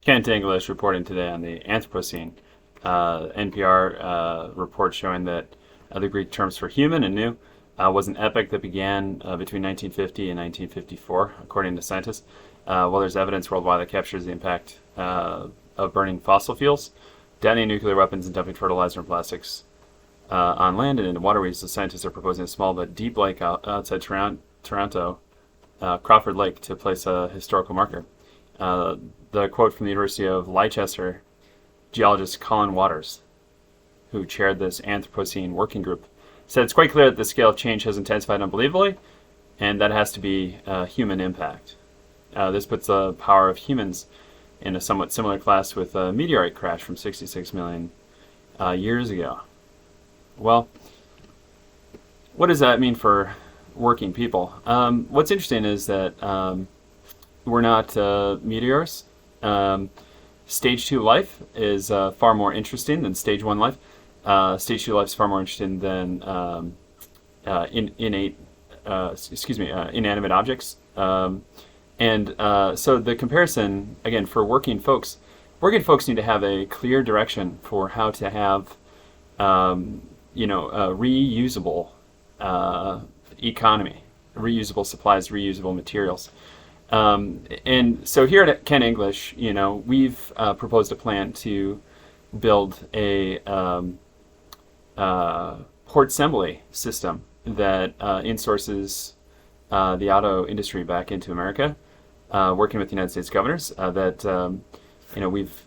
Kent English reporting today on the Anthropocene. NPR report showing that the Greek terms for human and new was an epoch that began between 1950 and 1954, according to scientists. While there's evidence worldwide that captures the impact of burning fossil fuels, detonating nuclear weapons, and dumping fertilizer and plastics on land and into waterways, the scientists are proposing a small but deep lake outside Toronto, Crawford Lake, to place a historical marker. The quote from the University of Leicester geologist Colin Waters, who chaired this Anthropocene working group, said it's quite clear that the scale of change has intensified unbelievably, and that has to be human impact. This puts the power of humans in a somewhat similar class with a meteorite crash from 66 million years ago. Well, what does that mean for working people? What's interesting is that we're not meteors. Stage 2 life is far more interesting than Stage 1 life. Stage 2 life is far more interesting than inanimate objects. So the comparison, again, for working folks need to have a clear direction for how to have reusable economy, reusable supplies, reusable materials. And so here at Kent English, we've proposed a plan to build a port assembly system that insources the auto industry back into America, working with the United States governors.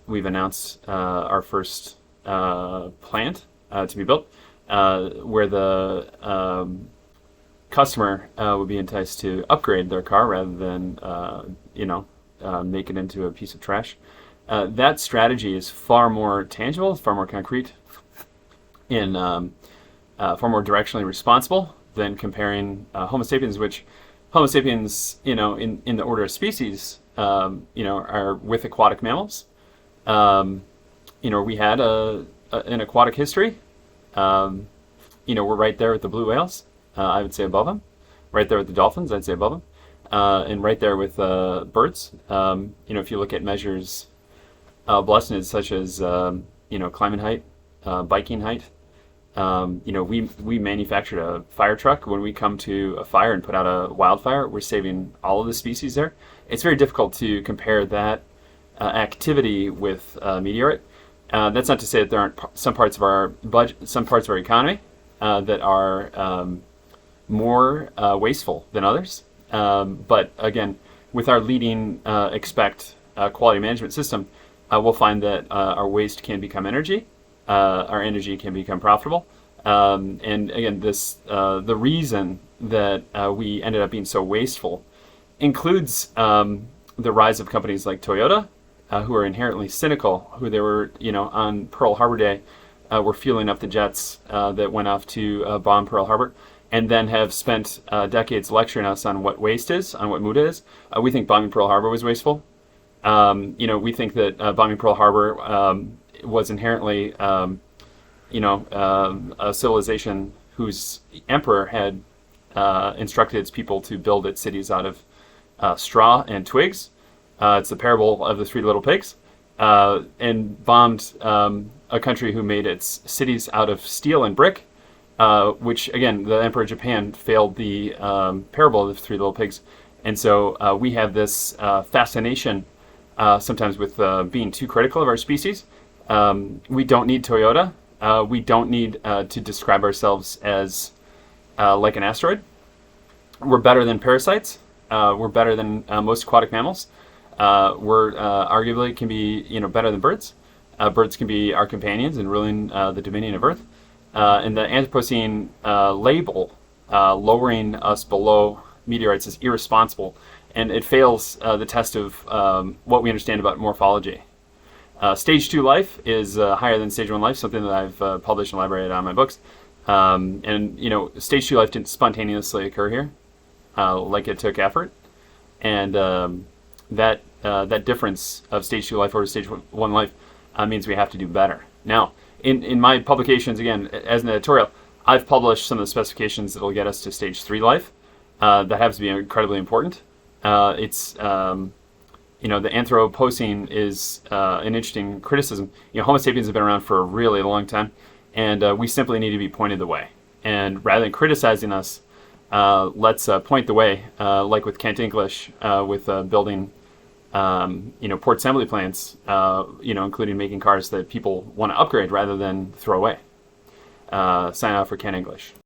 We've announced our first plant to be built, where the customer would be enticed to upgrade their car rather than make it into a piece of trash. That strategy is far more tangible, far more concrete, and far more directionally responsible than comparing Homosapiens, which Homosapiens, in the order of species, are with aquatic mammals. We had an aquatic history. We're right there with the blue whales. I would say above them. Right there with the dolphins, I'd say above them. And right there with birds. If you look at measures of blessedness such as, climbing height, biking height, we manufactured a fire truck. When we come to a fire and put out a wildfire, we're saving all of the species there. It's very difficult to compare that activity with meteorite. That's not to say that there aren't some parts of our budget, some parts of our economy that are more wasteful than others. But again, with our leading expect quality management system, we'll find that our waste can become energy, our energy can become profitable. And again, the reason that we ended up being so wasteful includes the rise of companies like Toyota, who are inherently cynical, who they were, on Pearl Harbor Day, were fueling up the jets that went off to bomb Pearl Harbor, and then have spent decades lecturing us on what waste is, on what muda is. We think bombing Pearl Harbor was wasteful. We think that bombing Pearl Harbor was inherently, a civilization whose emperor had instructed its people to build its cities out of straw and twigs. It's the parable of the three little pigs, and bombed a country who made its cities out of steel and brick, which, again, the Emperor of Japan failed the parable of the three little pigs. And so we have this fascination sometimes with being too critical of our species. We don't need Toyota. We don't need to describe ourselves as like an asteroid. We're better than parasites. We're better than most aquatic mammals. We're arguably can be better than birds. Birds can be our companions in ruling the dominion of Earth. And the Anthropocene label, lowering us below meteorites, is irresponsible, and it fails the test of what we understand about morphology. Stage 2 life is higher than Stage 1 life, something that I've published and elaborated on in my books. Stage 2 life didn't spontaneously occur here, like it took effort, and that difference of Stage 2 life over Stage 1 life means we have to do better. Now, in my publications, again, as an editorial, I've published some of the specifications that will get us to Stage 3 life. That happens to be incredibly important. It's the Anthropocene is an interesting criticism. Homo sapiens have been around for a really long time, and we simply need to be pointed the way. And rather than criticizing us, let's point the way, like with Kent English, with building, port assembly plants, including making cars that people want to upgrade rather than throw away. Sign out for Kent English.